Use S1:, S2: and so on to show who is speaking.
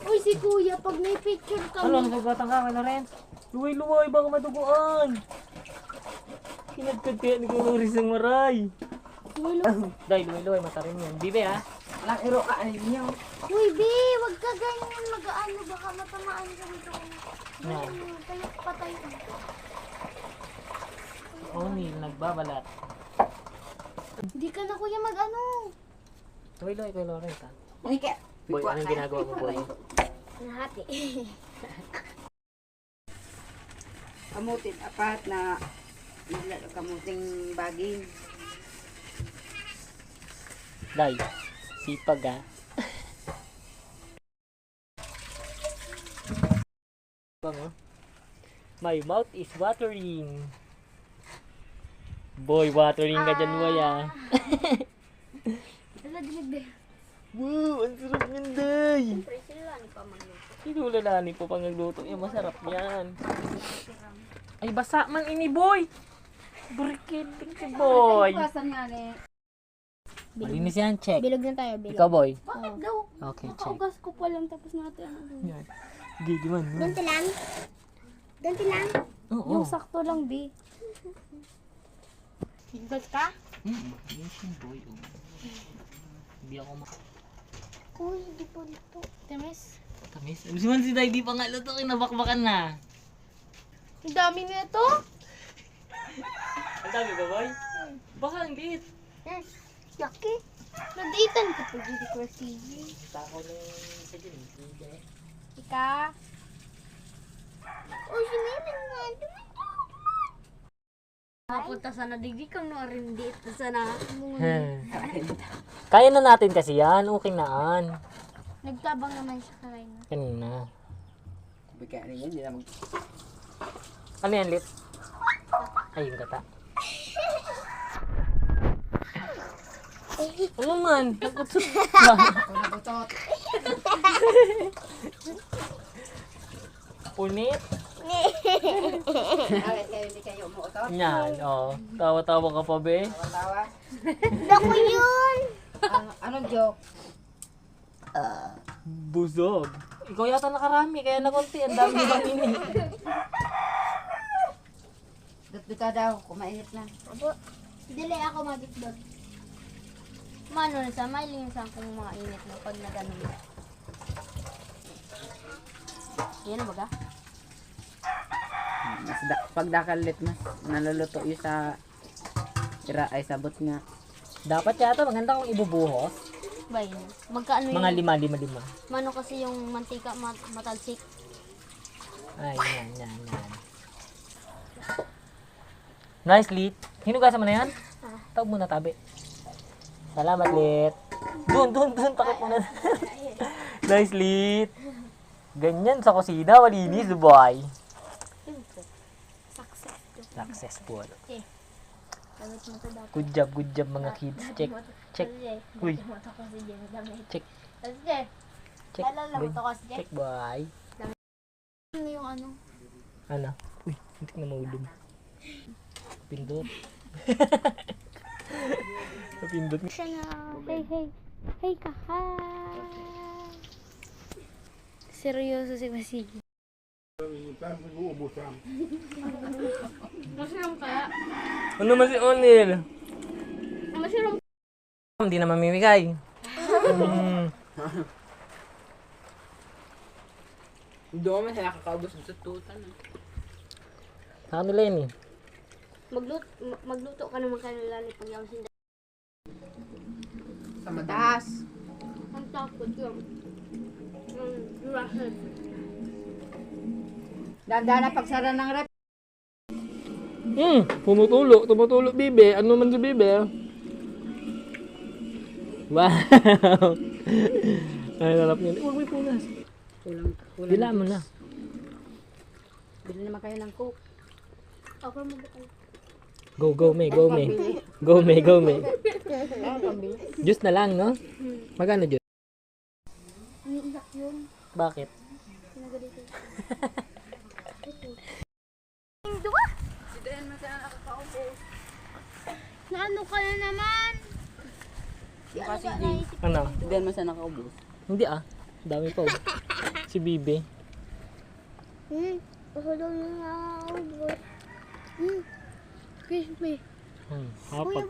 S1: Uy, si kuya, pag may picture
S2: Ano,
S1: kami.
S2: nagbatang ka, Lorenz? Luway-luway, baka maduguan. Kinagkad kaya ni Kuloris ng maray. Dahil luway-luway, matarim yan. Bibe ha?
S3: Lang iro ka ano niyo.
S1: Uy, B, wag ka ganyan mag-ano. Baka matamaan ka nito.
S2: Yan.
S1: Kaya patay ka.
S2: O'Neil, nagbabalat.
S1: Hindi ka na kuya mag-ano.
S2: Luway-luway kay Lorenz ha?
S3: Ay ka.
S2: Boy, anong ginagawa mo, boy?
S1: Nahati.
S3: Kamutin apat na kamuting baging.
S2: Day, sipag ha? Bango. My mouth is watering. Boy, watering ka dyan, boy ah.
S1: Wala din.
S2: Wow, ang sarap niyan, Day.
S1: Siyempre sila, ano pa magluto.
S2: Inulalani po pang nagluto. Yan, masarap yan. Ay, basa man ini, boy. Burikiting si boy.
S3: Iwasan nga ni.
S2: Malinis yan, check.
S1: Bilog na tayo, bilog.
S2: Ikaw, boy.
S1: Bakit daw?
S2: Okay, check.
S1: Nakaugas ko pa lang tapos natin.
S2: Yan. Gigi man.
S1: Ganti lang? Ganti lang?
S2: Oo.
S1: Yung sakto lang, B. Higbat ka?
S2: Yes, yung boy. Oh. Hindi ako
S1: Uy, di po dito. Temes?
S2: Tamis. Gusto man si Day, di pa nga luto. Kinabakbakan na.
S1: Ang dami nito.
S2: Ang dami ba, boy? Baka ang liit.
S1: Yaki. Nadiitan ka po dito ko TV.
S2: Tako na yung isa dyan. Hindi.
S1: Ika. Uy, si Miming nga. Nakapunta sa nadigdi kang narindiit na sana.
S2: Kaya na natin kasi yan. Okay naan.
S1: Nagtabang naman siya kanina.
S2: Kanina.
S3: Bigyan niya hindi na mag.
S2: Ano yan, Lit? Ay, yung gata. Ano man? Nagkutsot ka.
S3: Una butot.
S2: Punit.
S3: Ay, kayo hindi kayo umuutot.
S2: Yan, oh. Tawa-tawa ka pa, be.
S3: Tawa.
S1: Dako yun!
S3: Anong joke?
S2: Busog. Ikaw yata nakarami, kaya na konti. Ang dami bang ini.
S3: Dutbi ka daw, kumainit na.
S1: Abo, dili ako magitdot. Mano na sa mailing sa akong mga init na pag nag-ano mo. Yan na baga?
S3: Pag dakalit mas naluluto yung sa tira ay sabot nga.
S2: Dapat yata maganda kung ibubuhos.
S1: Ba yun? Magkaano
S2: Mga
S1: yun?
S2: 5.
S1: Mano kasi yung mantika matalsik.
S2: Ay, yan. Nice, Lit. Hinugasan mo na yan? Tawag mo na, tabi. Salamat, Lit. Doon. Takip mo na. Nice, Lit. Ganyan sa kusina, malinis, boy.
S1: Success.
S2: Successful.
S1: Gamit mo to dapat.
S2: Good job mga kids. Check. Uy. Check. Check. Check, boy.
S1: Ano yung ano?
S2: Ano? Uy, hindi na maulog. Pindot. Pindot.
S1: Siya na. Hey. Hey ka. Hi. Seryoso si Masigi. Masiram kaya?
S2: Ano man si O'Neil?
S1: Masiram.
S2: Hindi na mamimigay.
S3: Doon man sila kakaubos sa tutan.
S2: Sa kanila yun eh.
S1: Magluto ka naman kanila ni pag yung sinda.
S3: Sa mataas.
S1: Ang takot yung rahan.
S3: Danda na pagsara ng rep.
S2: Tumutulo, bibe. Ano man si bibe? Wow! Ay, harap niya. Huwag may punas.
S3: Kulang.
S2: Bila mo na.
S3: Bili naman kayo ng coke.
S1: Ako mo ba kayo?
S2: Go, May. Juice na lang, no? Magkano juice?
S1: Umiiyak yun.
S2: Bakit?
S1: Pinagalito.
S3: Si Dayan man sila nakakaubos.
S1: Naano ka na naman?
S3: Yung kasi
S2: Ano?
S3: si Dayan man sila nakaubos.
S2: Hindi ah. Dami pa oh. Si Bibi.
S1: Ako daw yung boy. Kiss me.
S2: Hapag.